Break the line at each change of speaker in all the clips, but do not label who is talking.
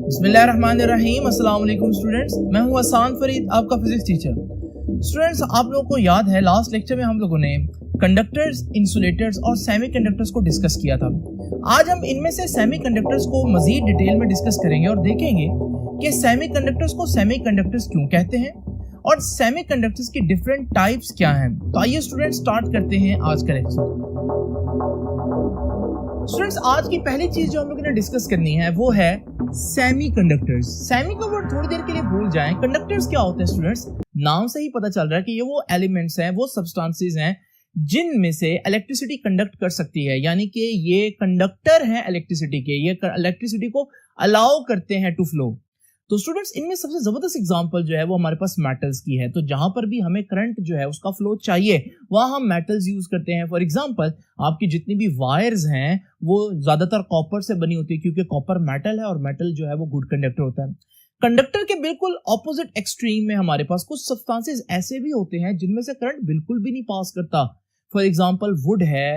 बिस्मिल्लाहिर्रहमानिर्रहीम। अस्सलाम वालेकुम स्टूडेंट्स, मैं हूं हसन फरीद, आपका फिजिक्स टीचर। स्टूडेंट्स, आप लोगों को याद है लास्ट लेक्चर में हम लोगों ने कंडक्टर्स, इंसुलेटर्स और सेमीकंडक्टर्स को डिस्कस किया था। आज हम इनमें से सेमीकंडक्टर्स को मजीद डिटेल में डिस्कस करेंगे और देखेंगे कि सेमीकंडक्टर्स को सेमीकंडक्टर्स क्यों कहते हैं और सेमीकंडक्टर्स की डिफरेंट टाइप्स क्या हैं। तो आइए स्टूडेंट्स स्टार्ट करते हैं आज का लेक्चर। स्टूडेंट्स, आज की पहली चीज जो हम लोगों ने डिस्कस करनी है वो है सेमीकंडक्टर्स। सेमी का वर्ड थोड़ी देर के लिए भूल जाएं। कंडक्टर्स क्या होते हैं स्टूडेंट्स? नाम से ही पता चल रहा है कि ये वो एलिमेंट्स हैं, वो सब्सटेंसेस हैं जिनमें से इलेक्ट्रिसिटी कंडक्ट कर सकती है, यानी कि ये कंडक्टर हैं इलेक्ट्रिसिटी के, ये इलेक्ट्रिसिटी को अलाउ करते हैं टू फ्लो। तो स्टूडेंट्स, इनमें सबसे जबरदस्त एग्जांपल जो है वो हमारे पास मेटल्स की है। तो जहां पर भी हमें करंट जो है उसका फ्लो चाहिए वहां हम मेटल्स यूज करते हैं। फॉर एग्जांपल, आपकी जितनी भी वायर्स हैं वो ज्यादातर कॉपर से बनी होती है, क्योंकि कॉपर मेटल है और मेटल जो है वो गुड कंडक्टर होता है। कंडक्टर के बिल्कुल ऑपोजिट एक्सट्रीम में हमारे पास कुछ सब्सटेंसेस ऐसे भी होते हैं जिनमें से करंट बिल्कुल भी नहीं पास करता। फॉर एग्जाम्पल, वुड है,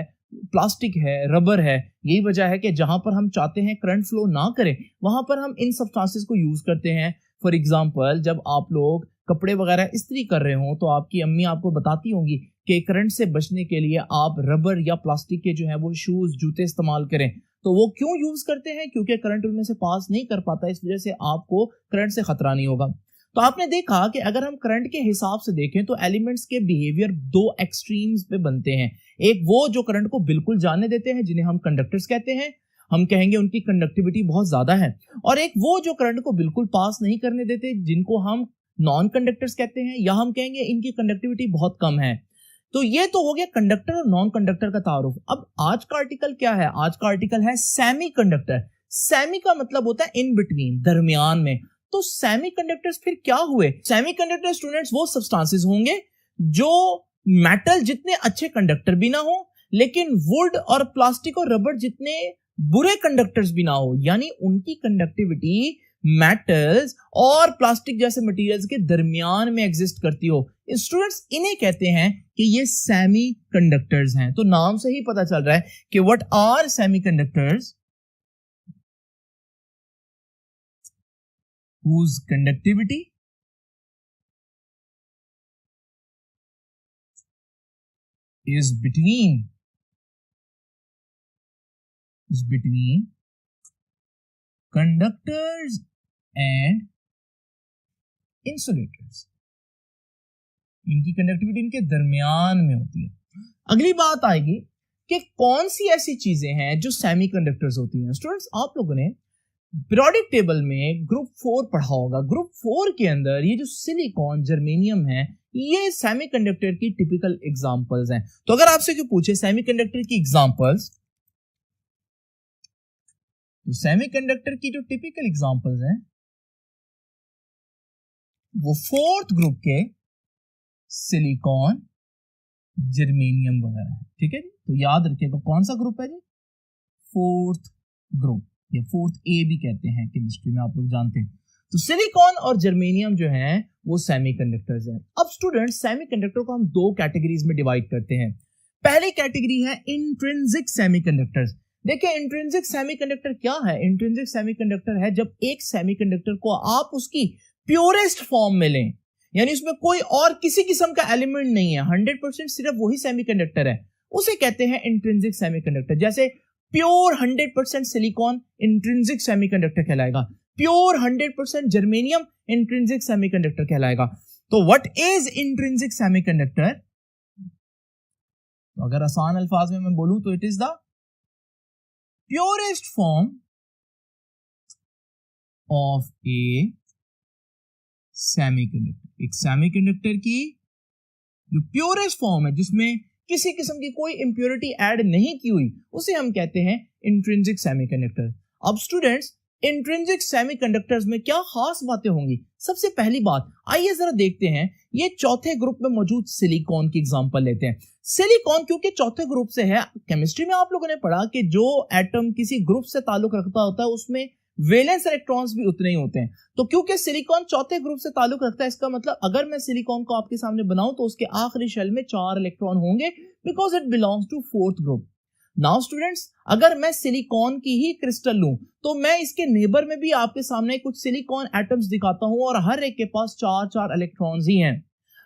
प्लास्टिक है, रबर है। यही वजह है कि जहां पर हम चाहते हैं करंट फ्लो ना करे वहां पर हम इन सब्सटेंसेस को यूज करते हैं। फॉर एग्जाम्पल, जब आप लोग कपड़े वगैरह इस्त्री कर रहे हो तो आपकी अम्मी आपको बताती होंगी कि करंट से बचने के लिए आप रबर या प्लास्टिक के जो है वो शूज, जूते इस्तेमाल करें। तो वो क्यों यूज करते हैं? क्योंकि करंट उनमें से पास नहीं कर पाता, इस वजह से आपको करंट से खतरा नहीं होगा। तो आपने देखा कि अगर हम करंट के हिसाब से देखें तो एलिमेंट्स के बिहेवियर दो एक्सट्रीम्स पे बनते हैं। एक वो जो करंट को बिल्कुल जाने देते हैं, जिन्हें हम कंडक्टर्स कहते हैं, हम कहेंगे उनकी कंडक्टिविटी बहुत ज्यादा है। और एक वो जो करंट को बिल्कुल पास नहीं करने देते, जिनको हम नॉन कंडक्टर्स कहते हैं, या हम कहेंगे इनकी कंडक्टिविटी बहुत कम है। तो ये तो हो गया कंडक्टर और नॉन कंडक्टर का तारुफ। अब आज का आर्टिकल क्या है? आज का आर्टिकल है सेमी कंडक्टर। सेमी का मतलब होता है इन बिटवीन, दरमियान में। तो सेमीकंडक्टर्स फिर क्या हुए? सेमीकंडक्टर स्टूडेंट्स वो सब्सटेंसेस होंगे जो मेटल जितने अच्छे कंडक्टर भी ना हो, लेकिन वुड और प्लास्टिक और रबर जितने बुरे कंडक्टर्स भी ना हो, यानी उनकी कंडक्टिविटी मेटल्स और प्लास्टिक जैसे मटेरियल्स के दरमियान में एग्जिस्ट करती हो। स्टूडेंट्स, इन्हें कहते हैं कि ये सेमी कंडक्टर्स हैं। तो नाम से ही पता चल रहा है कि what are semiconductors whose conductivity is between conductors and insulators। इनकी कंडक्टिविटी इनके दरमियान में होती है। अगली बात आएगी कि कौन सी ऐसी चीजें हैं जो सेमीकंडक्टर्स होती हैं। स्टूडेंट्स, आप लोगों ने पीरियोडिक टेबल में ग्रुप 4 पढ़ा होगा। ग्रुप 4 के अंदर ये जो सिलिकॉन, जर्मेनियम है, ये सेमीकंडक्टर की टिपिकल एग्जांपल्स हैं। तो अगर आपसे क्यों पूछे सेमीकंडक्टर की एग्जांपल्स, तो सेमीकंडक्टर की जो टिपिकल एग्जांपल्स हैं वो 4th ग्रुप के सिलिकॉन, जर्मेनियम वगैरह है। ठीक है जी, तो याद रखिएगा कौन सा ग्रुप है जी? 4th ग्रुप, या 4th A भी कहते हैं केमिस्ट्री में, आप लोग जानते हैं। तो सिलिकॉन और जर्मेनियम जो हैं वो सेमीकंडक्टर्स हैं। अब स्टूडेंट्स, सेमीकंडक्टर को हम दो कैटेगरीज में डिवाइड करते हैं। पहली कैटेगरी है इंट्रिंसिक सेमीकंडक्टर्स। देखिए, इंट्रिंसिक सेमीकंडक्टर क्या है? इंट्रिंसिक सेमीकंडक्टर है जब एक सेमीकंडक्टर को आप उसकी प्योरेस्ट फॉर्म में लें, यानी उसमें कोई और किसी किस्म का एलिमेंट नहीं है, 100% सिर्फ वही सेमीकंडक्टर है, उसे कहते हैं इंट्रिंसिक सेमीकंडक्टर। जैसे प्योर 100% सिलिकॉन इंट्रिंसिक सेमीकंडक्टर कहलाएगा, प्योर 100% जर्मेनियम इंट्रिंसिक सेमीकंडक्टर कहलाएगा। तो व्हाट इज इंट्रिंसिक सेमीकंडक्टर? तो अगर आसान अल्फाज में मैं बोलूं तो it is the purest form of A semiconductor. एक सेमीकंडक्टर की जो प्योरेस्ट फॉर्म है, जिसमें किसी किस्म की कोई इंप्योरिटी ऐड नहीं की हुई, उसे हम कहते हैं इंट्रिंसिक सेमीकंडक्टर। अब स्टूडेंट्स, इंट्रिंसिक सेमीकंडक्टर्स में क्या खास बातें होंगी? सबसे पहली बात, आइए जरा देखते हैं। ये चौथे ग्रुप में मौजूद सिलिकॉन की एग्जांपल लेते हैं। सिलिकॉन क्योंकि चौथे ग्रुप से है, केमिस्ट्री में आप लोगों ने पढ़ा कि जो एटम किसी ग्रुप से ताल्लुक रखता होता है उसमें वैलेंस इलेक्ट्रॉन्स भी उतने ही होते हैं। तो क्योंकि सिलिकॉन चौथे ग्रुप से ताल्लुक रखता है, इसका मतलब अगर मैं सिलिकॉन को आपके सामने बनाऊं तो उसके आखिरी शेल में 4 इलेक्ट्रॉन होंगे, because it belongs to 4th group. Now students, अगर मैं सिलिकॉन की ही क्रिस्टल लूं तो मैं इसके नेबर में भी आपके सामने कुछ सिलिकॉन एटम्स दिखाता हूं और हर एक के पास 4-4 इलेक्ट्रॉन्स ही हैं।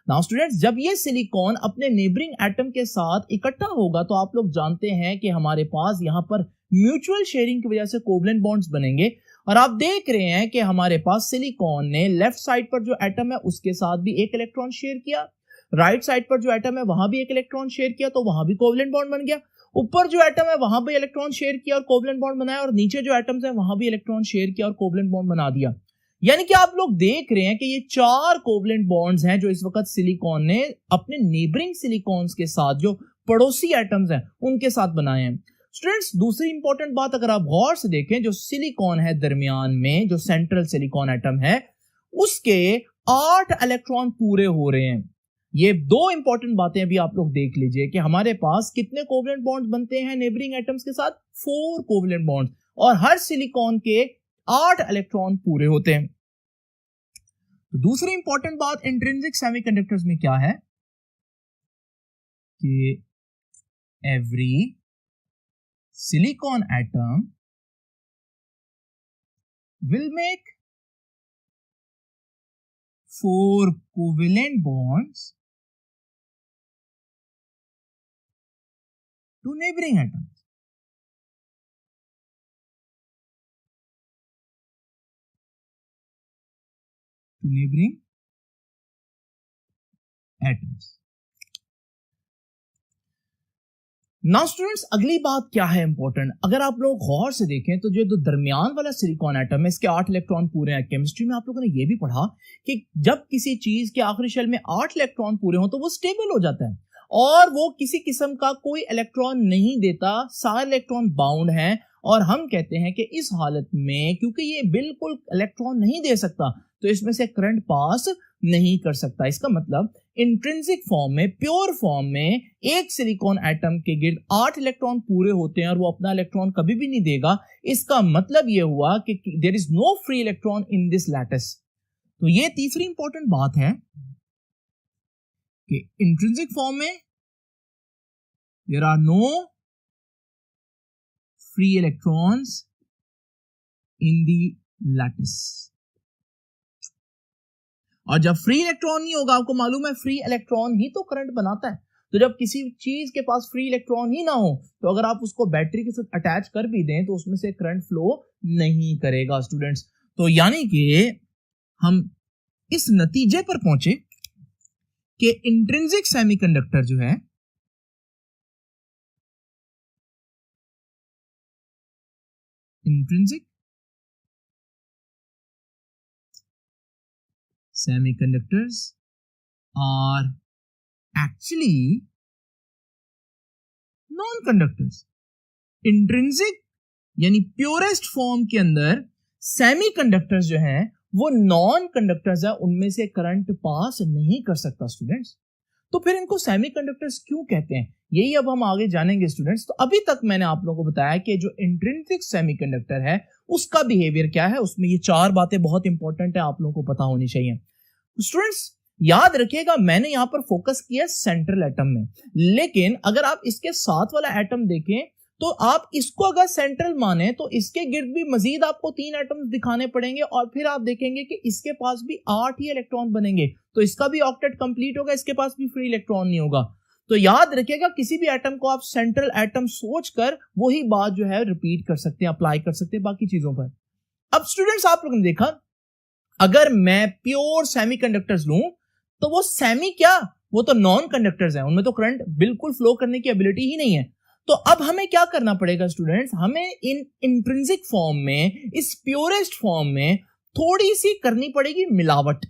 नाउ स्टूडेंट्स, जब ये सिलिकॉन अपने नेबरिंग एटम के साथ इकट्ठा होगा तो आप लोग जानते हैं कि हमारे पास यहां पर म्यूचुअल शेयरिंग की वजह से कोवलेंट बॉन्ड्स बनेंगे। और आप देख रहे हैं कि हमारे पास सिलिकॉन ने लेफ्ट साइड पर जो एटम है उसके साथ भी एक इलेक्ट्रॉन शेयर किया, राइट साइड पर जो एटम है वहां भी एक इलेक्ट्रॉन शेयर किया, तो वहां भी कोवलेंट बॉन्ड बन गया। ऊपर जो एटम है वहां भी इलेक्ट्रॉन शेयर किया और कोवलेंट बॉन्ड बनाया, और नीचे जो एटम्स है वहां भी इलेक्ट्रॉन शेयर किया और कोवलेंट बॉन्ड बना दिया। यानी कि आप लोग देख रहे हैं कि ये 4 कोवलेंट बॉन्ड्स हैं जो इस वक्त सिलिकॉन ने अपने नेबरिंग सिलिकॉन्स के साथ, जो पड़ोसी एटम्स हैं, उनके साथ बनाए हैं। स्टूडेंट्स, दूसरी इंपॉर्टेंट बात अगर आप गौर से देखें, जो सिलिकॉन है दरमियान में, जो सेंट्रल सिलिकॉन एटम है, उसके 8 इलेक्ट्रॉन पूरे हो रहे हैं। ये 2 इंपॉर्टेंट बातें अभी आप लोग देख लीजिए कि हमारे पास कितने कोवलेंट बॉन्ड्स बनते हैं नेबरिंग एटम्स के साथ, 4 कोवलेंट बॉन्ड्स, और हर सिलिकॉन के 8 इलेक्ट्रॉन पूरे होते हैं। तो दूसरी इंपॉर्टेंट बात इंट्रिंसिक सेमीकंडक्टर्स में क्या है कि every silicon atom will make 4 covalent bonds to neighboring atoms. To neighboring atoms. Now students, अगली बात क्या है इंपॉर्टेंट, अगर आप लोग गौर से देखें तो जो दरमियान वाला सिलिकॉन एटम है इसके 8 इलेक्ट्रॉन पूरे हैं। केमिस्ट्री में आप लोगों ने ये भी पढ़ा कि जब किसी चीज के आखिरी शेल में 8 इलेक्ट्रॉन पूरे हों तो वो स्टेबल हो जाता है और वो किसी किस्म का कोई इलेक्ट्रॉन नहीं देता, सारे इलेक्ट्रॉन बाउंड हैं। और हम कहते हैं कि इस हालत में क्योंकि ये बिल्कुल इलेक्ट्रॉन नहीं दे सकता तो इसमें से करंट पास नहीं कर सकता। इसका मतलब इंट्रिंसिक फॉर्म में, प्योर फॉर्म में एक सिलिकॉन एटम के गिर्द 8 इलेक्ट्रॉन पूरे होते हैं और वो अपना इलेक्ट्रॉन कभी भी नहीं देगा। इसका मतलब ये हुआ कि there is no free electron in this lattice. तो ये तीसरी इंपॉर्टेंट बात है कि इंट्रिंसिक फॉर्म में there are no free electrons in the lattice. और जब फ्री इलेक्ट्रॉन नहीं होगा, आपको मालूम है फ्री इलेक्ट्रॉन ही तो करंट बनाता है। तो जब किसी चीज के पास फ्री इलेक्ट्रॉन ही ना हो तो अगर आप उसको बैटरी के साथ अटैच कर भी दें तो उसमें से करंट फ्लो नहीं करेगा स्टूडेंट्स। तो यानी कि हम इस नतीजे पर पहुंचे कि इंट्रिंसिक सेमीकंडक्टर जो है intrinsic semiconductors are actually non-conductors. Intrinsic यानी प्योरेस्ट फॉर्म के अंदर सेमीकंडक्टर्स जो हैं वो नॉन कंडक्टर्स है, उनमें से करंट पास नहीं कर सकता स्टूडेंट्स। तो फिर इनको सेमीकंडक्टर्स क्यों कहते हैं, यही अब हम आगे जानेंगे स्टूडेंट्स। तो अभी तक मैंने आप लोगों को बताया कि जो इंट्रिंसिक सेमीकंडक्टर है उसका बिहेवियर क्या है, उसमें ये 4 बातें बहुत इंपॉर्टेंट है, आप लोगों को पता होनी चाहिए। स्टूडेंट्स याद रखिएगा, मैंने यहां पर फोकस किया सेंट्रल एटम में, लेकिन अगर आप इसके साथ वाला एटम देखें तो आप इसको अगर सेंट्रल माने तो इसके गिर्द भी मजीद आपको 3 एटम्स दिखाने पड़ेंगे और फिर आप देखेंगे कि इसके पास भी 8 ही इलेक्ट्रॉन बनेंगे, तो इसका भी ऑक्टेट कंप्लीट होगा, इसके पास भी फ्री इलेक्ट्रॉन नहीं होगा। तो याद रखिएगा, किसी भी एटम को आप सेंट्रल एटम सोचकर वही बात जो है रिपीट कर सकते हैं, अप्लाई कर सकते हैं बाकी चीजों पर। अब स्टूडेंट्स आप लोगों ने देखा, अगर मैं प्योर सेमीकंडक्टर्स लूं तो वो सेमी क्या, वो तो नॉन कंडक्टर्स हैं, उनमें तो करंट बिल्कुल फ्लो करने की एबिलिटी ही नहीं है। तो अब हमें क्या करना पड़ेगा स्टूडेंट्स, हमें इन इंट्रिंसिक फॉर्म में, इस प्योरेस्ट फॉर्म में थोड़ी सी करनी पड़ेगी मिलावट।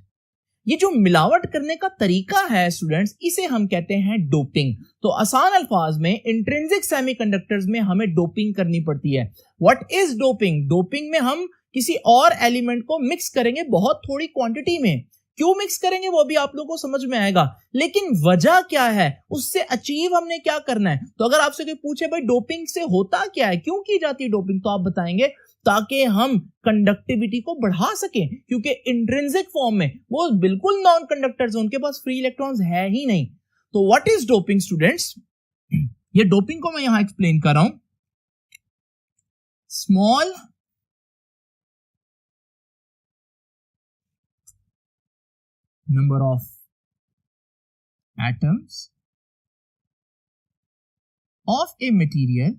ये जो मिलावट करने का तरीका है स्टूडेंट्स, इसे हम कहते हैं डोपिंग। तो आसान अल्फाज में इंट्रिंसिक सेमीकंडक्टर्स में हमें डोपिंग करनी पड़ती है। What is doping? डोपिंग में हम किसी और एलिमेंट को मिक्स करेंगे बहुत थोड़ी क्वांटिटी में। क्यों मिक्स करेंगे वो भी आप लोगों को समझ में आएगा, लेकिन वजह क्या है, उससे अचीव हमने क्या करना है। तो अगर आपसे कोई पूछे भाई डोपिंग से होता क्या है, क्यों की जाती है डोपिंग, तो आप बताएंगे ताकि हम कंडक्टिविटी को बढ़ा सकें, क्योंकि इंट्रिंसिक फॉर्म में वो बिल्कुल नॉन कंडक्टर्स हैं, उनके पास फ्री इलेक्ट्रॉन्स है ही नहीं। तो व्हाट इज डोपिंग स्टूडेंट्स? ये डोपिंग को मैं यहां एक्सप्लेन कर रहा हूं। Small number of atoms of a material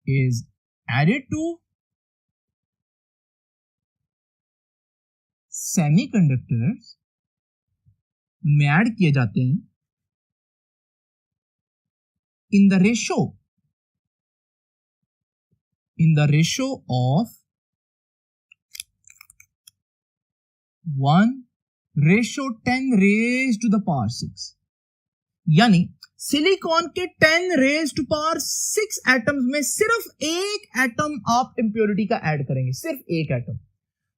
is added to semiconductors में ऐड किए जाते हैं in the ratio of 1:10⁻⁶। यानी सिलिकॉन के 10⁻⁶ एटम्स में सिर्फ एक एटम आप इंप्योरिटी का ऐड करेंगे, सिर्फ एक एटम,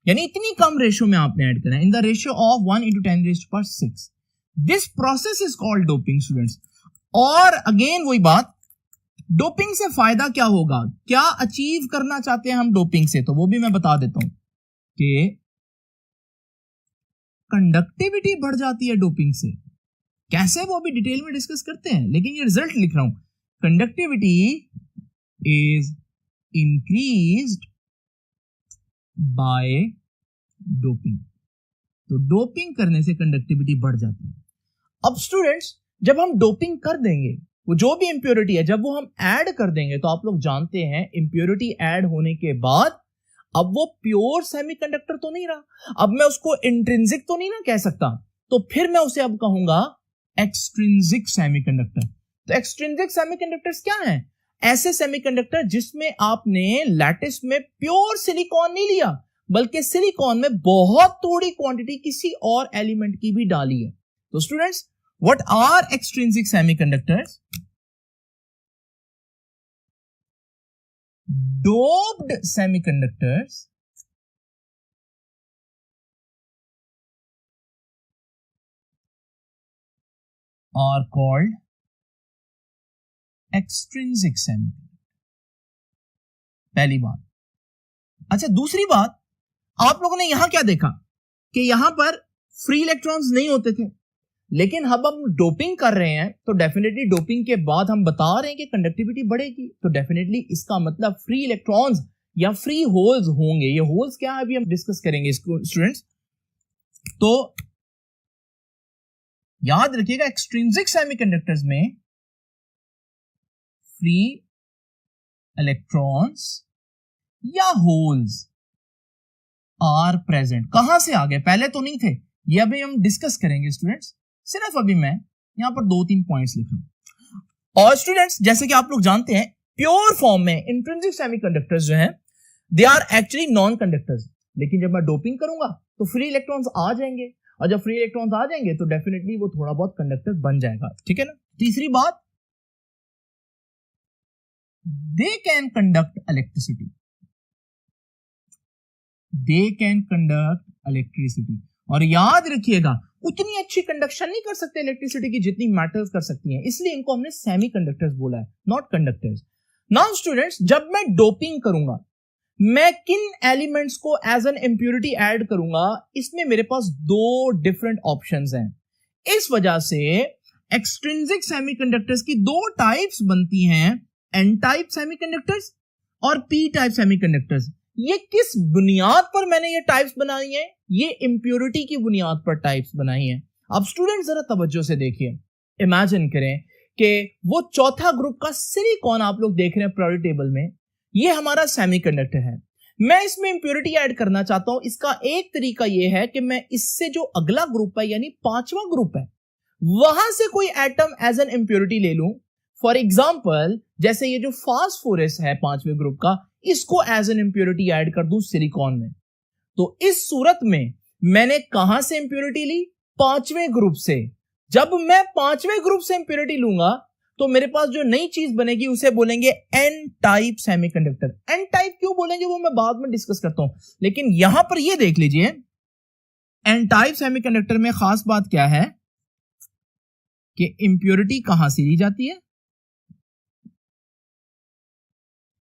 यानी इतनी कम रेशियो में आपने ऐड करना है, in the ratio of 1:10⁶। This process is called doping students. और अगेन वही बात, डोपिंग से फायदा क्या होगा, क्या अचीव करना चाहते हैं हम डोपिंग से, तो वो भी मैं बता देता हूं कि कंडक्टिविटी बढ़ जाती है डोपिंग से। कैसे वो भी डिटेल में डिस्कस करते हैं, लेकिन ये रिजल्ट लिख रहा हूं। Conductivity is increased by doping. तो डोपिंग करने से कंडक्टिविटी बढ़ जाती है। अब स्टूडेंट्स, जब हम डोपिंग कर देंगे, वो जो भी इंप्योरिटी है जब वो हम ऐड कर देंगे, तो आप लोग जानते हैं इंप्योरिटी ऐड होने के बाद अब वो प्योर सेमीकंडक्टर तो नहीं रहा, अब मैं उसको इंट्रिंसिक तो नहीं ना कह सकता, तो फिर मैं उसे अब कहूंगा एक्सट्रिंसिक सेमीकंडक्टर। तो एक्सट्रिंसिक सेमीकंडक्टर्स क्या हैं? ऐसे सेमीकंडक्टर जिसमें आपने लैटिस में प्योर सिलिकॉन नहीं लिया, बल्कि सिलिकॉन में बहुत थोड़ी क्वांटिटी किसी और एलिमेंट की भी डाली है। तो students, what are extrinsic semiconductors? Doped semiconductors are called extrinsic semiconductor। पहली बात। अच्छा, दूसरी बात, आप लोगों ने यहां क्या देखा कि यहां पर फ्री इलेक्ट्रॉन्स नहीं होते थे, लेकिन अब हम डोपिंग कर रहे हैं, तो डेफिनेटली डोपिंग के बाद हम बता रहे हैं कि कंडक्टिविटी बढ़ेगी, तो डेफिनेटली इसका मतलब फ्री इलेक्ट्रॉन्स या फ्री होल्स होंगे। ये होल्स क्या है अभी हम डिस्कस करेंगे इसको स्टूडेंट्स। तो याद रखिएगा, एक्सट्रिंसिक सेमीकंडक्टर्स में फ्री इलेक्ट्रॉन्स या होल्स आर प्रेजेंट। कहां से आ गए? पहले तो नहीं थे, ये अभी हम डिस्कस करेंगे स्टूडेंट्स। सिर्फ अभी मैं यहां पर 2-3 पॉइंट्स लिख रहा हूं। और स्टूडेंट्स, जैसे कि आप लोग जानते हैं, प्योर फॉर्म में इंट्रिंसिक सेमीकंडक्टर्स जो हैं, they are actually non conductors. लेकिन जब मैं डोपिंग करूंगा तो फ्री इलेक्ट्रॉन्स आ जाएंगे, और जब फ्री इलेक्ट्रॉन्स आ जाएंगे तो डेफिनेटली वो थोड़ा बहुत कंडक्टर बन जाएगा। ठीक है ना। तीसरी बात, they can conduct electricity, they can conduct electricity. और याद रखिएगा, उतनी अच्छी कंडक्शन नहीं कर सकते इलेक्ट्रिसिटी की जितनी मेटल्स कर सकती हैं, इसलिए इनको हमने सेमीकंडक्टर्स बोला है, नॉट कंडक्टर्स। नाउ स्टूडेंट्स, जब मैं डोपिंग करूंगा, मैं किन एलिमेंट्स को एज एन इंप्योरिटी ऐड करूंगा, इसमें मेरे पास 2 डिफरेंट ऑप्शंस हैं। इस वजह से एक्सट्रिंसिक सेमीकंडक्टर्स की 2 टाइप्स बनती हैं, एन टाइप सेमीकंडक्टर्स और पी टाइप सेमीकंडक्टर्स। ये किस बुनियाद पर मैंने ये टाइप्स बनाई हैं? ये इंप्योरिटी की बुनियाद पर टाइप्स बनाई हैं। अब स्टूडेंट जरा तवज्जो से देखिए, इमेजिन करें कि वो चौथा ग्रुप का सिलिकॉन आप लोग देख रहे हैं पीरियोडिक टेबल में, ये हमारा सेमीकंडक्टर है। मैं इसमें इंप्योरिटी ऐड करना चाहता हूं। इसका एक तरीका यह है कि मैं इससे जो अगला ग्रुप है, यानी 5वां ग्रुप है, वहां से कोई एटम एज एन इंप्योरिटी ले लूं। फॉर एग्जाम्पल, जैसे ये जो फास्फोरस है 5वें ग्रुप का, इसको एज एन इंप्योरिटी ऐड कर दूं सिलिकॉन में। तो इस सूरत में मैंने कहां से इंप्योरिटी ली? 5वें ग्रुप से। जब मैं 5वें ग्रुप से इंप्योरिटी लूंगा तो मेरे पास जो नई चीज बनेगी उसे बोलेंगे N type semiconductor. N type क्यों बोलेंगे वो मैं बाद में डिस्कस करता हूं, लेकिन यहां पर ये देख लीजिए, एन टाइप सेमीकंडक्टर में खास बात क्या है कि इंप्योरिटी कहां से ली जाती है?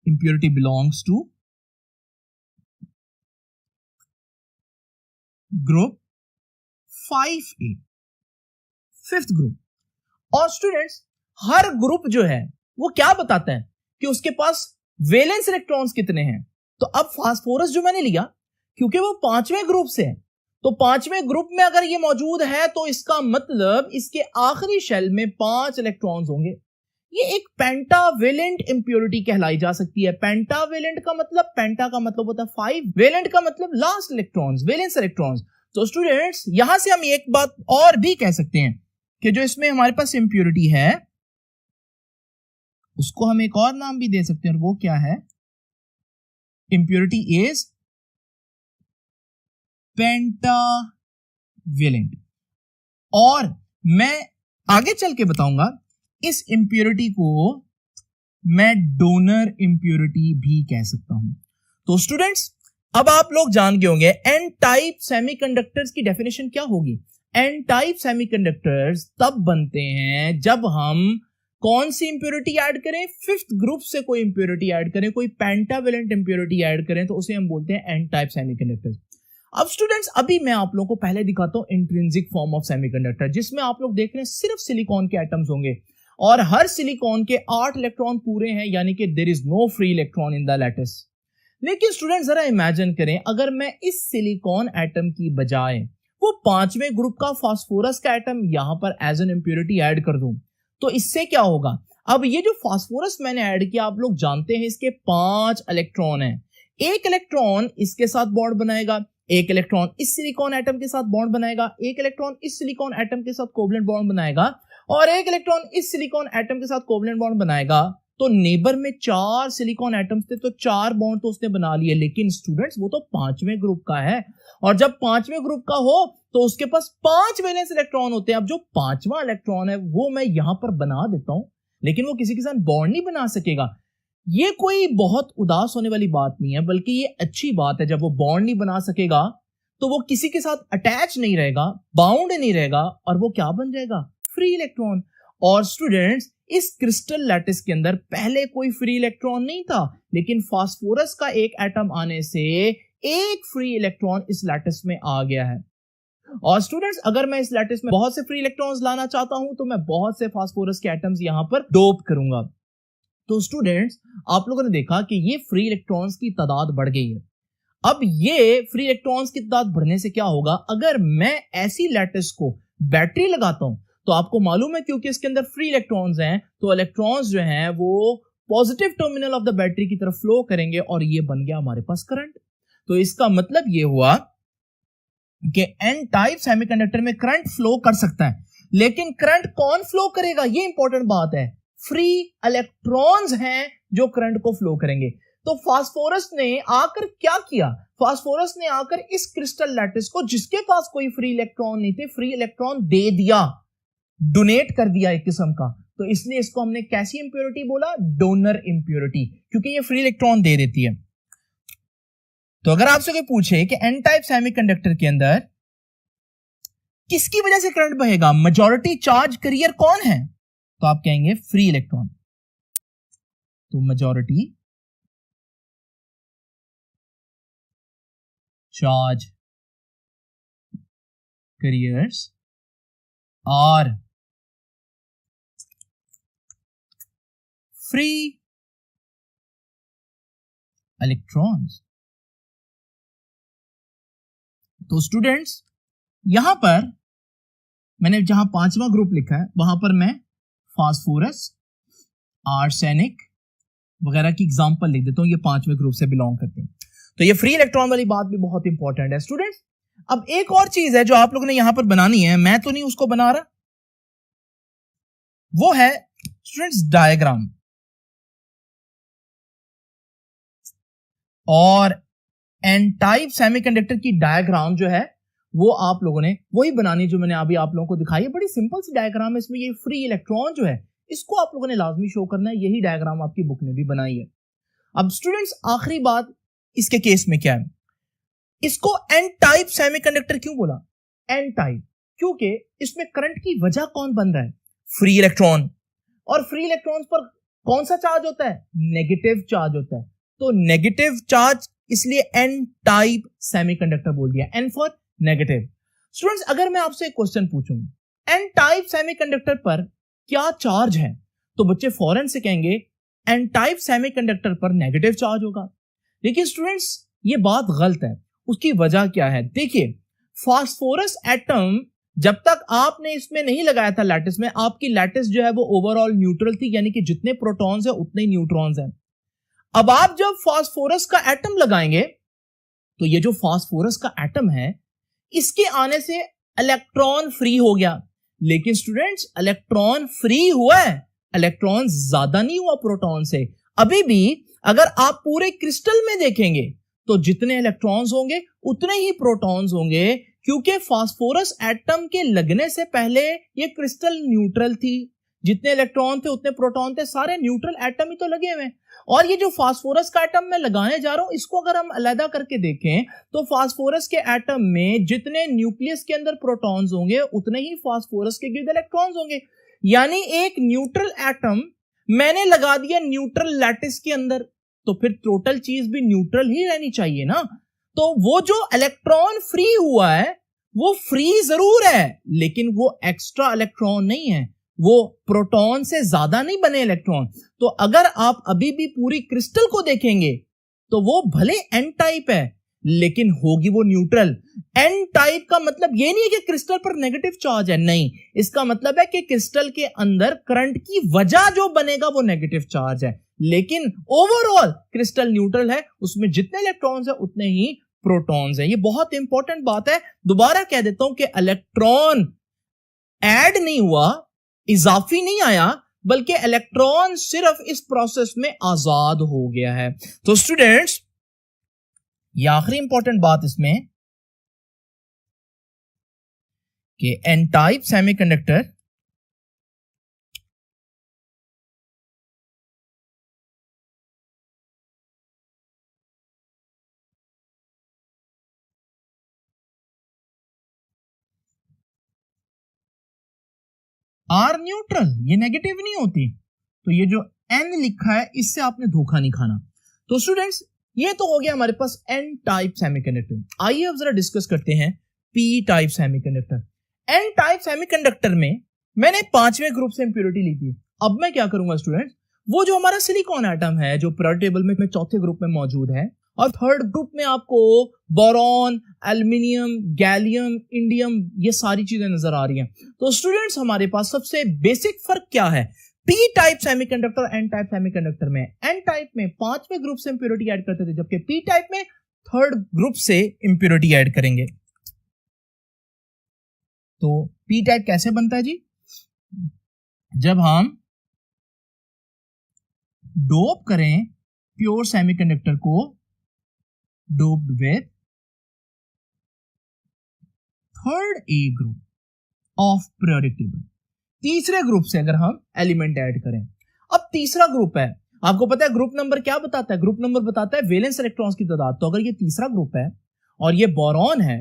impurity belongs to group 5A। Fifth group. और स्टूडेंट्स हर ग्रुप जो है वो क्या बताता है कि उसके पास वैलेंस इलेक्ट्रॉन्स कितने हैं। तो अब फास्फोरस जो मैंने लिया क्योंकि वो पांचवें ग्रुप से है, तो पांचवें ग्रुप में अगर ये मौजूद है तो इसका मतलब इसके आखिरी शेल में 5 इलेक्ट्रॉन्स होंगे। ये एक पेंटावेलेंट इंप्योरिटी कहलाई जा सकती है। पेंटावेलेंट का मतलब, पेंटा का मतलब होता है 5, वेलेंट का मतलब लास्ट इलेक्ट्रॉन्स, वैलेंस इलेक्ट्रॉन्स। तो स्टूडेंट्स यहां से हम एक बात और भी कह सकते हैं कि जो इसमें हमारे पास इंप्योरिटी है उसको हम एक और नाम भी दे सकते हैं, और वो क्या है, इंप्योरिटी इज पेंटावेलेंट। और मैं आगे चल के बताऊंगा इस इंप्योरिटी को मैं डोनर इंप्योरिटी भी कह सकता हूं। तो स्टूडेंट्स अब आप लोग जान गए होंगे एन टाइप सेमीकंडक्टर्स की डेफिनेशन क्या होगी। एन टाइप सेमीकंडक्टर्स तब बनते हैं जब हम कौन सी इंप्योरिटी ऐड करें, फिफ्थ ग्रुप से कोई इंप्योरिटी ऐड करें, कोई पेंटावेलेंट इंप्योरिटी ऐड करें, तो उसे हम बोलते हैं एन टाइप सेमीकंडक्टर्स। अब स्टूडेंट्स अभी मैं आप लोगों को पहले दिखाता हूं इंट्रिंसिक फॉर्म ऑफ सेमीकंडक्टर, जिसमें आप लोग देख रहे हैं सिर्फ सिलिकॉन के एटम्स होंगे और हर सिलिकॉन के 8 इलेक्ट्रॉन पूरे हैं, यानी कि there is no free electron in the lattice. लेकिन स्टूडेंट जरा इमेजिन करें अगर मैं इस सिलिकॉन एटम की बजाय वो पांचवें ग्रुप का फास्फोरस का एटम यहां पर एज एन इंप्योरिटी ऐड कर दूं, तो इससे क्या होगा। अब ये जो फास्फोरस मैंने ऐड किया आप लोग जानते हैं इसके 5 इलेक्ट्रॉन हैं। एक इलेक्ट्रॉन इसके साथ बॉन्ड बनाएगा, एक इलेक्ट्रॉन इस सिलिकॉन एटम के साथ बॉन्ड बनाएगा, एक इलेक्ट्रॉन इस सिलिकॉन एटम के साथ कोवलेंट बॉन्ड बनाएगा और एक इलेक्ट्रॉन इस सिलिकॉन एटम के साथ कोवलेंट बॉन्ड बनाएगा। तो नेबर में 4 सिलिकॉन एटम्स थे तो 4 बॉन्ड तो उसने बना लिए, लेकिन स्टूडेंट्स वो तो पांचवें ग्रुप का है और जब पांचवें ग्रुप का हो तो उसके पास 5 वैलेंस इलेक्ट्रॉन होते हैं। अब जो पांचवा इलेक्ट्रॉन है वो मैं यहां पर बना देता हूं, लेकिन वो किसी के साथ बॉन्ड नहीं बना सकेगा। ये कोई बहुत उदास होने वाली बात नहीं है, बल्कि ये अच्छी बात है। जब वो बॉन्ड नहीं बना सकेगा तो वो किसी के साथ अटैच नहीं रहेगा, बाउंड नहीं रहेगा और वो क्या बन जाएगा, फ्री इलेक्ट्रॉन। और स्टूडेंट्स इस क्रिस्टल लैटिस के अंदर पहले कोई फ्री इलेक्ट्रॉन नहीं था, लेकिन फास्फोरस का एक एटम आने से एक फ्री इलेक्ट्रॉन इस लैटिस में आ गया है। और स्टूडेंट्स अगर मैं इस लैटिस में बहुत से फ्री इलेक्ट्रॉन्स लाना चाहता हूं तो मैं बहुत से फास्फोरस के एटम्स यहां पर डोप करूंगा। तो स्टूडेंट्स आप लोगों ने देखा कि ये फ्री इलेक्ट्रॉन्स की तादाद बढ़ गई है। अब ये फ्री इलेक्ट्रॉन्स की तादाद बढ़ने से क्या होगा, अगर मैं ऐसी लैटिस को बैटरी लगाता हूं तो आपको मालूम है क्योंकि इसके अंदर फ्री इलेक्ट्रॉन्स हैं तो इलेक्ट्रॉन्स जो हैं वो positive terminal of the battery की तरफ फ्लो करेंगे और ये बन गया हमारे पास करंट। तो इसका मतलब ये हुआ कि एन टाइप सेमीकंडक्टर में करंट फ्लो कर सकता है, लेकिन करंट कौन फ्लो करेगा, ये इंपॉर्टेंट बात है। फ्री इलेक्ट्रॉन्स हैं जो करंट को फ्लो करेंगे। तो फास्फोरस ने आकर क्या किया, फास्फोरस ने आकर इस क्रिस्टल लैटिस को जिसके पास कोई फ्री इलेक्ट्रॉन नहीं थे, फ्री इलेक्ट्रॉन दे दिया, डोनेट कर दिया एक किस्म का। तो इसलिए इसको हमने कैसी इंप्योरिटी बोला, डोनर इंप्योरिटी, क्योंकि ये फ्री इलेक्ट्रॉन दे देती है। तो अगर आपसे कोई पूछे कि एन टाइप सेमीकंडक्टर के अंदर किसकी वजह से करंट बहेगा, मेजॉरिटी चार्ज कैरियर कौन है, तो आप कहेंगे फ्री इलेक्ट्रॉन। तो majority charge carriers are free electrons. तो स्टूडेंट्स यहां पर मैंने जहां 5वां ग्रुप लिखा है वहां पर मैं फास्फोरस, आर्सेनिक वगैरह की एग्जांपल लिख देता हूं, ये 5वें ग्रुप से बिलोंग करते हैं। तो ये फ्री इलेक्ट्रॉन वाली बात भी बहुत इंपॉर्टेंट है स्टूडेंट्स। अब एक और चीज है जो आप लोगों ने यहां पर बनानी है, मैं तो नहीं उसको बना रहा, वो है स्टूडेंट्स डायग्राम। और एन टाइप सेमीकंडक्टर की डायग्राम जो है वो आप लोगों ने वही बनानी जो मैंने अभी आप लोगों को दिखाई है। बड़ी सिंपल सी डायग्राम है, इसमें ये फ्री इलेक्ट्रॉन जो है इसको आप लोगों ने लाजमी शो करना है। यही डायग्राम आपकी बुक ने भी बनाई है। अब स्टूडेंट्स आखिरी बात इसके केस में क्या है, इसको एन टाइप सेमीकंडक्टर क्यों बोला, एन टाइप क्योंकि इसमें करंट की वजह कौन बन रहा है, फ्री इलेक्ट्रॉन। और फ्री इलेक्ट्रॉन्स पर कौन सा चार्ज होता है, नेगेटिव चार्ज होता है। तो नेगेटिव चार्ज इसलिए एन टाइप सेमीकंडक्टर बोल दिया, एन फॉर नेगेटिव। स्टूडेंट्स अगर मैं आपसे एक क्वेश्चन पूछूं, एन टाइप सेमीकंडक्टर पर क्या चार्ज है? तो बच्चे फौरन से कहेंगे एन टाइप सेमीकंडक्टर पर नेगेटिव चार्ज होगा। देखिए स्टूडेंट्स, ये बात गलत है। उसकी वजह क्या है? देखिए, फास्फोरस एटम जब तक आपने इसमें नहीं लगाया था लैटिस में, आपकी लैटिस जो है वो ओवरऑल न्यूट्रल थी, यानी कि जितने प्रोटॉन्स है उतने ही न्यूट्रॉन्स हैं। अब आप जब फास्फोरस का एटम लगाएंगे तो ये जो फास्फोरस का एटम है, इसके आने से इलेक्ट्रॉन फ्री हो गया। लेकिन स्टूडेंट्स, इलेक्ट्रॉन फ्री हुआ है, इलेक्ट्रॉन ज्यादा नहीं हुआ प्रोटॉन से। अभी भी अगर आप पूरे क्रिस्टल में देखेंगे तो जितने इलेक्ट्रॉन्स होंगे उतने ही प्रोटॉन्स होंगे, क्योंकि फास्फोरस एटम के लगने से पहले ये क्रिस्टल न्यूट्रल थी। जितने इलेक्ट्रॉन थे उतने प्रोटॉन थे, सारे न्यूट्रल एटम ही तो लगे हुए हैं। और ये जो फास्फोरस का एटम मैं लगाने जा रहा हूं, इसको अगर हम अलग करके देखें तो फास्फोरस के एटम में जितने न्यूक्लियस के अंदर प्रोटॉन्स होंगे उतने ही फास्फोरस के गिर्द इलेक्ट्रॉन्स होंगे। यानी एक न्यूट्रल एटम मैंने लगा दिया न्यूट्रल लैटिस के अंदर, तो फिर टोटल चीज भी न्यूट्रल ही रहनी चाहिए ना। तो वो जो इलेक्ट्रॉन फ्री हुआ है वो फ्री जरूर है, लेकिन वो एक्स्ट्रा इलेक्ट्रॉन नहीं है, वो प्रोटॉन से ज्यादा नहीं बने इलेक्ट्रॉन। तो अगर आप अभी भी पूरी क्रिस्टल को देखेंगे तो वो भले एन टाइप है लेकिन होगी वो न्यूट्रल। एन टाइप का मतलब ये नहीं है कि क्रिस्टल पर नेगेटिव चार्ज है, नहीं, इसका मतलब है कि क्रिस्टल के अंदर करंट की वजह जो बनेगा वो नेगेटिव चार्ज है, लेकिन ओवरऑल क्रिस्टल न्यूट्रल है, उसमें जितने इलेक्ट्रॉन्स है उतने ही प्रोटॉन्स है। ये बहुत इंपॉर्टेंट बात है। दोबारा कह देता हूं कि इलेक्ट्रॉन ऐड नहीं हुआ, इजाफी नहीं आया, बल्कि इलेक्ट्रॉन सिर्फ इस प्रोसेस में आजाद हो गया है। तो स्टूडेंट्स, ये आखिरी इंपॉर्टेंट बात इसमें कि N type semiconductor are neutral, ये नेगेटिव नहीं होती। तो ये जो एन लिखा है इससे आपने धोखा नहीं खाना। तो स्टूडेंट्स, ये तो हो गया हमारे पास एन टाइप सेमीकंडक्टर। आइए अब जरा डिस्कस करते हैं P type semiconductor. N type semiconductor में मैंने 5वें ग्रुप से इंप्योरिटी ली थी। अब मैं क्या करूंगा स्टूडेंट्स, वो जो हमारा सिलिकॉन एटम है जो पीरियोडिक टेबल में चौथे ग्रुप में मौजूद है, और थर्ड ग्रुप में आपको बोरॉन, एल्युमिनियम, गैलियम, इंडियम, ये सारी चीजें नजर आ रही हैं। तो स्टूडेंट्स, हमारे पास सबसे बेसिक फर्क क्या है पी टाइप सेमीकंडक्टर और एन टाइप सेमीकंडक्टर में? एन टाइप में 5वें ग्रुप से इंप्योरिटी ऐड करते थे, जबकि पी टाइप में थर्ड ग्रुप से इंप्योरिटी ऐड करेंगे। तो पी टाइप कैसे बनता है जी? जब हम डोप करें प्योर सेमीकंडक्टर को doped with third A group of periodic table, तीसरे ग्रुप से अगर हम एलिमेंट ऐड करें। अब तीसरा ग्रुप है, आपको पता है ग्रुप नंबर क्या बताता है? ग्रुप नंबर बताता है वैलेंस इलेक्ट्रॉन्स की तादाद। तो अगर ये तीसरा ग्रुप है और ये बोरॉन है,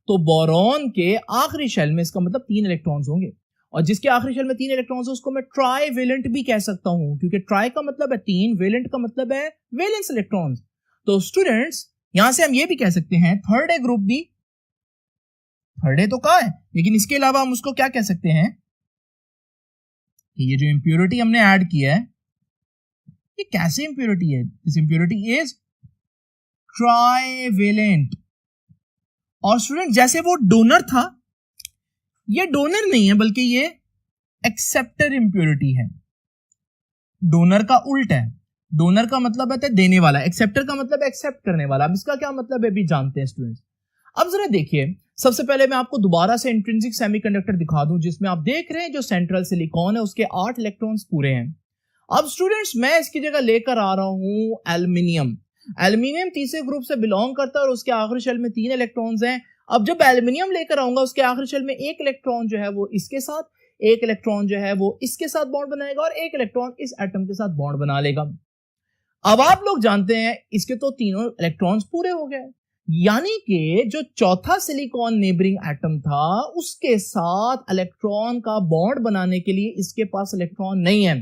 तो बोरॉन के आखिरी शेल में इसका मतलब 3 इलेक्ट्रॉन्स होंगे, और जिसके आखिरी शेल में 3 इलेक्ट्रॉन्स है उसको मैं ट्राई वेलेंट भी कह सकता हूं, क्योंकि ट्राई का मतलब है 3, वेलेंट का मतलब है वैलेंस इलेक्ट्रॉन्स। तो स्टूडेंट्स, यहां से हम ये भी कह सकते हैं थर्ड ए ग्रुप भी, थर्ड ए तो कहा है, लेकिन इसके अलावा हम उसको क्या कह सकते हैं कि ये जो इंप्योरिटी हमने ऐड किया है, ये कैसे इंप्योरिटी है? This impurity is trivalent. और स्टूडेंट, जैसे वो डोनर था, ये डोनर नहीं है बल्कि ये एक्सेप्टर इंप्योरिटी है। डोनर का उल्ट है। डोनर का मतलब है देने वाला, एक्सेप्टर का मतलब एक्सेप्ट करने वाला। अब इसका क्या मतलब है भी जानते हैं स्टूडेंट्स। अब जरा देखिए, सबसे पहले मैं आपको दोबारा से इंट्रिंसिक सेमीकंडक्टर दिखा दूं, जिसमें आप देख रहे हैं जो सेंट्रल सिलिकॉन है उसके 8 इलेक्ट्रॉन्स पूरे हैं। अब स्टूडेंट्स, मैं इसकी जगह लेकर आ रहा हूं एल्युमिनियम। एल्युमिनियम तीसरे ग्रुप से बिलोंग करता है और उसके आखिरी शेल में 3 इलेक्ट्रॉन्स हैं। अब जब एल्युमिनियम लेकर आऊंगा, उसके आखिरी शेल में 1 इलेक्ट्रॉन जो है वो इसके साथ, 1 इलेक्ट्रॉन जो है वो इसके साथ बॉन्ड बनाएगा और 1 इलेक्ट्रॉन इस एटम के साथ बॉन्ड बना लेगा। अब आप लोग जानते हैं इसके तो तीनों इलेक्ट्रॉन्स पूरे हो गए, यानी कि जो चौथा सिलिकॉन नेबरिंग एटम था उसके साथ इलेक्ट्रॉन का बॉन्ड बनाने के लिए इसके पास इलेक्ट्रॉन नहीं है।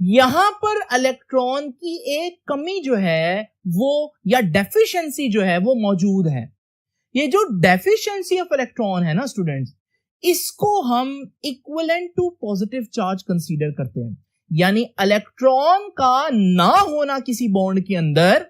यहां पर इलेक्ट्रॉन की एक कमी जो है वो, या डेफिशिएंसी जो है वो मौजूद है। ये जो डेफिशिएंसी ऑफ इलेक्ट्रॉन है ना स्टूडेंट्स, इसको हम equivalent to positive charge consider करते हैं। यानी इलेक्ट्रॉन का ना होना किसी बॉन्ड के अंदर,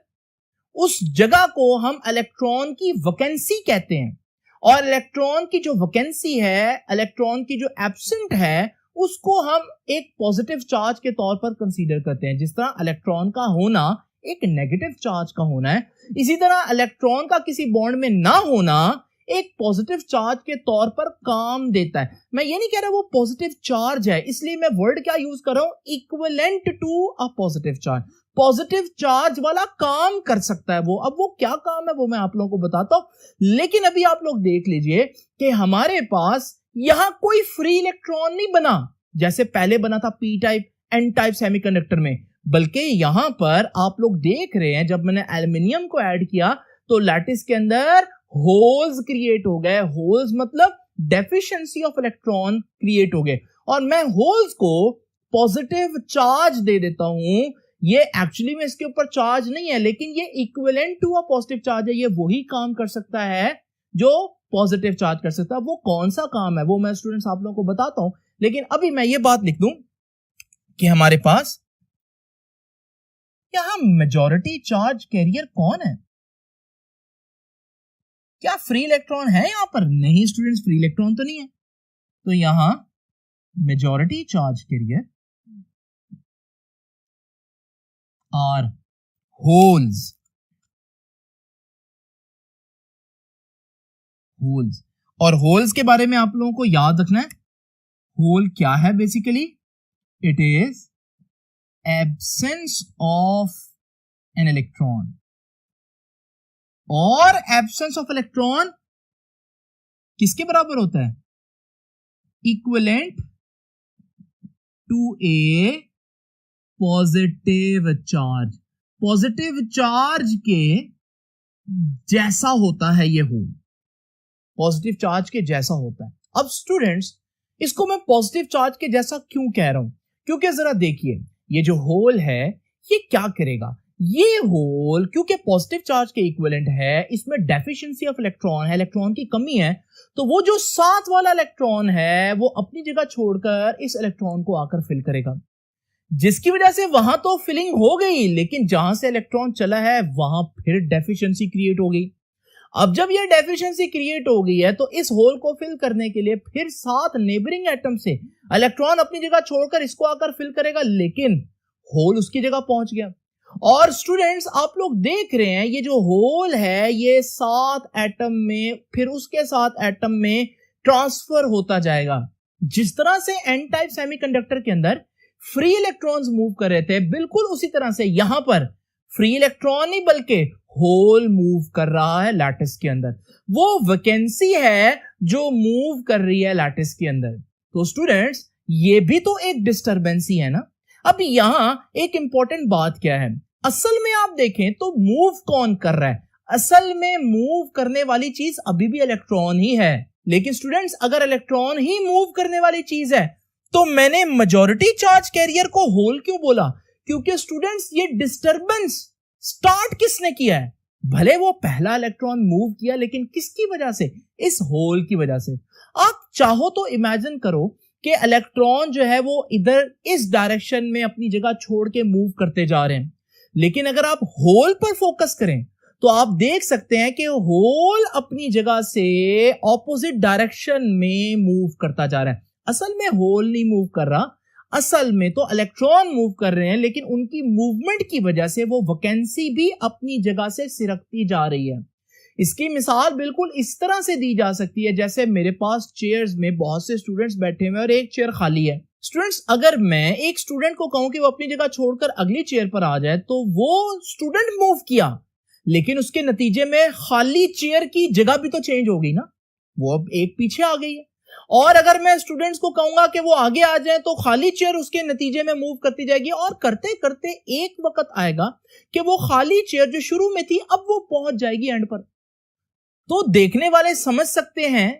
उस जगह को हम इलेक्ट्रॉन की वैकेंसी कहते हैं। और इलेक्ट्रॉन की जो वैकेंसी है, इलेक्ट्रॉन की जो एब्सेंट है, उसको हम एक पॉजिटिव चार्ज के तौर पर कंसीडर करते हैं। जिस तरह इलेक्ट्रॉन का होना एक नेगेटिव चार्ज का होना है, इसी तरह इलेक्ट्रॉन का किसी बॉन्ड में ना होना एक पॉजिटिव चार्ज के तौर पर काम देता है। मैं ये नहीं कह रहा वो पॉजिटिव चार्ज है, इसलिए मैं वर्ड क्या यूज कर रहा हूं, equivalent to a positive charge. Positive charge वाला काम कर सकता है वो। अब वो क्या काम है वो मैं आप लोगों को बताता हूं, लेकिन अभी आप लोग देख लीजिए कि हमारे पास यहां कोई फ्री इलेक्ट्रॉन नहीं बना जैसे पहले बना था P type N type semiconductor में, बल्कि यहां पर आप लोग देख रहे हैं जब मैंने एल्युमिनियम को ऐड किया तो लैटिस के अंदर होल्स क्रिएट हो गए। होल्स मतलब डेफिशिएंसी ऑफ इलेक्ट्रॉन क्रिएट हो गए, और मैं होल्स को पॉजिटिव चार्ज दे देता हूं। ये एक्चुअली में इसके ऊपर चार्ज नहीं है, लेकिन ये equivalent to a positive charge है। ये वही काम कर सकता है जो पॉजिटिव चार्ज कर सकता है। वो कौन सा काम है वो मैं स्टूडेंट्स आप लोगों को बताता हूं, लेकिन अभी मैं ये बात लिख दूं कि हमारे पास यहां मेजॉरिटी चार्ज कैरियर कौन है। क्या फ्री इलेक्ट्रॉन है यहां पर? नहीं स्टूडेंट्स, फ्री इलेक्ट्रॉन तो नहीं है। तो यहां majority charge carrier are holes. Holes, और होल्स के बारे में आप लोगों को याद रखना है, होल क्या है basically, it is absence of an electron. और एब्सेंस ऑफ इलेक्ट्रॉन किसके बराबर होता है, equivalent to a positive charge. Positive charge के जैसा होता है ये होल, पॉजिटिव चार्ज के जैसा होता है। अब स्टूडेंट्स इसको मैं पॉजिटिव चार्ज के जैसा क्यों कह रहा हूं, क्योंकि जरा देखिए ये जो होल है ये क्या करेगा। ये होल क्योंकि पॉजिटिव चार्ज के इक्विवेलेंट है, इसमें डेफिशिएंसी ऑफ इलेक्ट्रॉन है, इलेक्ट्रॉन की कमी है, तो वो जो साथ वाला इलेक्ट्रॉन है वो अपनी जगह छोड़कर इस इलेक्ट्रॉन को आकर फिल करेगा, जिसकी वजह से वहां तो फिलिंग हो गई, लेकिन जहां से इलेक्ट्रॉन चला है वहां फिर डेफिशिएंसी क्रिएट हो गई। अब जब ये डेफिशिएंसी क्रिएट हो गई है तो इस होल को फिल करने के लिए फिर साथ नेबरिंग एटम से इलेक्ट्रॉन अपनी जगह छोड़कर इसको आकर फिल करेगा, लेकिन होल उसकी जगह पहुंच गया। और स्टूडेंट्स आप लोग देख रहे हैं ये जो होल है ये 7 एटम में फिर उसके 7 एटम में ट्रांसफर होता जाएगा। जिस तरह से एन टाइप सेमीकंडक्टर के अंदर फ्री इलेक्ट्रॉन्स मूव कर रहे थे, बिल्कुल उसी तरह से यहां पर फ्री इलेक्ट्रॉन नहीं बल्कि होल मूव कर रहा है लैटिस के अंदर। वो वैकेंसी है जो मूव कर रही है लैटिस के अंदर। तो स्टूडेंट्स ये भी तो एक डिस्टरबेंस ही है ना। अब यहां एक इंपॉर्टेंट बात क्या है, असल में आप देखें तो मूव कौन कर रहा है, असल में मूव करने वाली चीज अभी भी इलेक्ट्रॉन ही है। लेकिन स्टूडेंट्स अगर इलेक्ट्रॉन ही मूव करने वाली चीज है तो मैंने मेजॉरिटी चार्ज कैरियर को होल क्यों बोला, क्योंकि स्टूडेंट्स ये डिस्टरबेंस स्टार्ट किसने किया है, भले वो पहला इलेक्ट्रॉन मूव किया लेकिन किसकी वजह से, इस होल की वजह से। आप चाहो तो इमेजिन करो कि इलेक्ट्रॉन जो है वो इधर इस डायरेक्शन में अपनी जगह छोड़ के मूव करते जा रहे हैं, लेकिन अगर आप होल पर फोकस करें तो आप देख सकते हैं कि होल अपनी जगह से ऑपोजिट डायरेक्शन में मूव करता जा रहा है। असल में होल नहीं मूव कर रहा, असल में तो इलेक्ट्रॉन मूव कर रहे हैं, लेकिन उनकी मूवमेंट की वजह से वो वैकेंसी भी अपनी जगह से सिरकती जा रही है। इसकी मिसाल बिल्कुल इस तरह से दी जा सकती है जैसे मेरे पास चेयर्स में बहुत से स्टूडेंट्स बैठे हुए और एक चेयर खाली है। स्टूडेंट्स अगर मैं एक स्टूडेंट को कहूं कि वो अपनी जगह छोड़कर अगली चेयर पर आ जाए तो वो स्टूडेंट मूव किया, लेकिन उसके नतीजे में खाली चेयर की जगह भी तो चेंज हो गई ना, वो अब एक पीछे आ गई है। और अगर मैं स्टूडेंट्स को कहूंगा कि वो आगे आ जाए तो खाली चेयर उसके नतीजे में मूव करती जाएगी, और करते करते एक वक्त आएगा कि वो खाली चेयर जो शुरू में थी अब वो पहुंच जाएगी एंड पर। तो देखने वाले समझ सकते हैं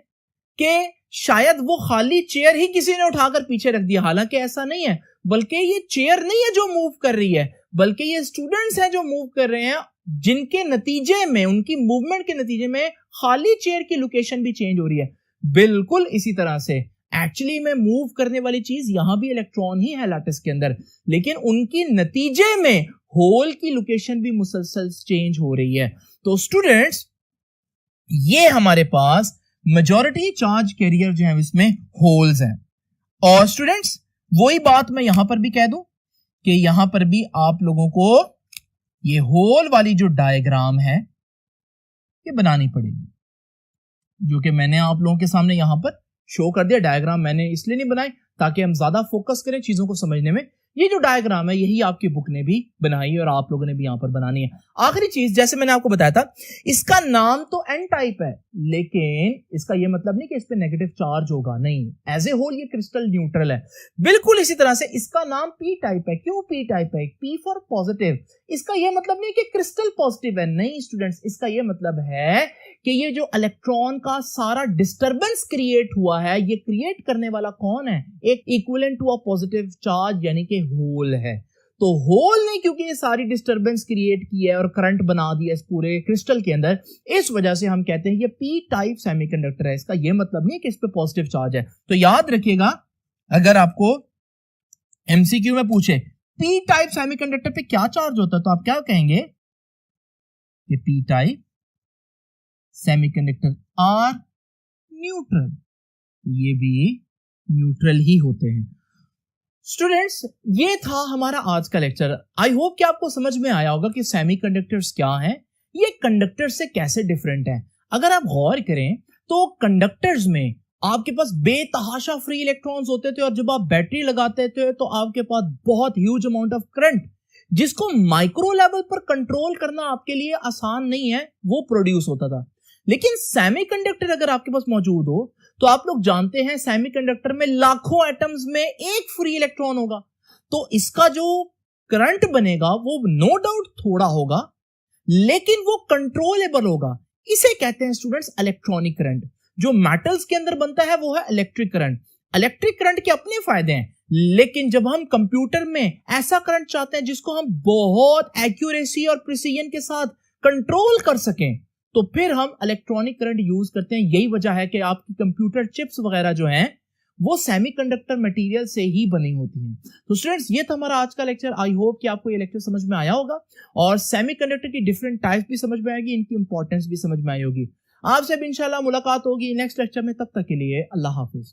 कि शायद वो खाली चेयर ही किसी ने उठाकर पीछे रख दिया, हालांकि ऐसा नहीं है, बल्कि ये चेयर नहीं है जो मूव कर रही है, बल्कि ये स्टूडेंट्स हैं जो मूव कर रहे हैं, जिनके नतीजे में, उनकी मूवमेंट के नतीजे में खाली चेयर की लोकेशन भी चेंज हो रही है। बिल्कुल इसी तरह से एक्चुअली में मूव करने वाली चीज यहां भी इलेक्ट्रॉन ही है लैटिस के अंदर, लेकिन उनकी नतीजे में होल की लोकेशन भी मुसलसल चेंज हो रही है। तो स्टूडेंट्स ये हमारे पास मेजॉरिटी चार्ज कैरियर जो है इसमें होल्स हैं। और स्टूडेंट्स वही बात मैं यहां पर भी कह दूं कि यहां पर भी आप लोगों को ये होल वाली जो डायग्राम है ये बनानी पड़ेगी, जो कि मैंने आप लोगों के सामने यहां पर शो कर दिया। डायग्राम मैंने इसलिए नहीं बनाई ताकि हम ज्यादा फोकस करें चीजों को समझने में। ये जो डायग्राम है यही आपकी बुक ने भी बनाई है और आप लोगों ने भी यहां पर बनानी है। आखिरी चीज, जैसे मैंने आपको बताया था, इसका नाम तो एन टाइप है, लेकिन इसका यह मतलब नहीं कि इस पे नेगेटिव चार्ज होगा, नहीं, एज ए होल ये क्रिस्टल न्यूट्रल है। बिल्कुल इसी तरह से इसका नाम पी टाइप है। क्यों पी टाइप है? P for positive. इसका यह मतलब नहीं कि क्रिस्टल पॉजिटिव है, नहीं स्टूडेंट्स, इसका यह मतलब है कि ये जो इलेक्ट्रॉन का सारा डिस्टरबेंस क्रिएट हुआ है, ये क्रिएट करने वाला कौन है? एक equivalent to a positive charge यानी कि होल है। तो होल ने क्योंकि ये सारी डिस्टरबेंस क्रिएट की है और करंट बना दिया इस पूरे क्रिस्टल के अंदर, इस वजह से हम कहते हैं ये पी टाइप सेमीकंडक्टर है। इसका ये मतलब नहीं है कि इस पे पॉजिटिव चार्ज है। तो याद रखिएगा, अगर आपको एमसीक्यू में पूछे पी टाइप सेमीकंडक्टर पे क्या चार्ज होता है, तो आप क्या कहेंगे कि P type semiconductor are neutral, ये भी न्यूट्रल ही होते हैं। स्टूडेंट्स ये था हमारा आज का लेक्चर। आई होप कि आपको समझ में आया होगा कि सेमीकंडक्टर्स क्या हैं, ये कंडक्टर से कैसे डिफरेंट हैं। अगर आप गौर करें तो कंडक्टर्स में आपके पास बेतहाशा फ्री इलेक्ट्रॉन्स होते थे और जब आप बैटरी लगाते थे तो आपके पास बहुत ह्यूज अमाउंट ऑफ करंट, जिसको माइक्रो लेवल पर कंट्रोल करना आपके लिए आसान नहीं है, वो प्रोड्यूस होता था। लेकिन सेमीकंडक्टर अगर आपके पास मौजूद हो तो आप लोग जानते हैं सेमीकंडक्टर में लाखों एटम्स में एक फ्री इलेक्ट्रॉन होगा, तो इसका जो करंट बनेगा वो नो डाउट थोड़ा होगा, लेकिन वो कंट्रोलेबल होगा। इसे कहते हैं स्टूडेंट्स इलेक्ट्रॉनिक करंट। जो मेटल्स के अंदर बनता है वो है इलेक्ट्रिक करंट। इलेक्ट्रिक करंट के अपने फायदे हैं, लेकिन जब हम कंप्यूटर में ऐसा करंट चाहते हैं जिसको हम बहुत एक्यूरेसी और प्रिसीजन के साथ कंट्रोल कर सकें, तो फिर हम इलेक्ट्रॉनिक करंट यूज करते हैं। यही वजह है कि आपकी कंप्यूटर चिप्स वगैरह जो हैं वो सेमीकंडक्टर मटेरियल से ही बनी होती हैं। तो स्टूडेंट्स ये था हमारा आज का लेक्चर। आई होप कि आपको ये लेक्चर समझ में आया होगा और सेमीकंडक्टर की डिफरेंट टाइप्स भी समझ में आएगी, इनकी इंपॉर्टेंस भी समझ में आई होगी। आपसे अब इंशाल्लाह मुलाकात होगी नेक्स्ट लेक्चर में। तब तक के लिए अल्लाह हाफिज।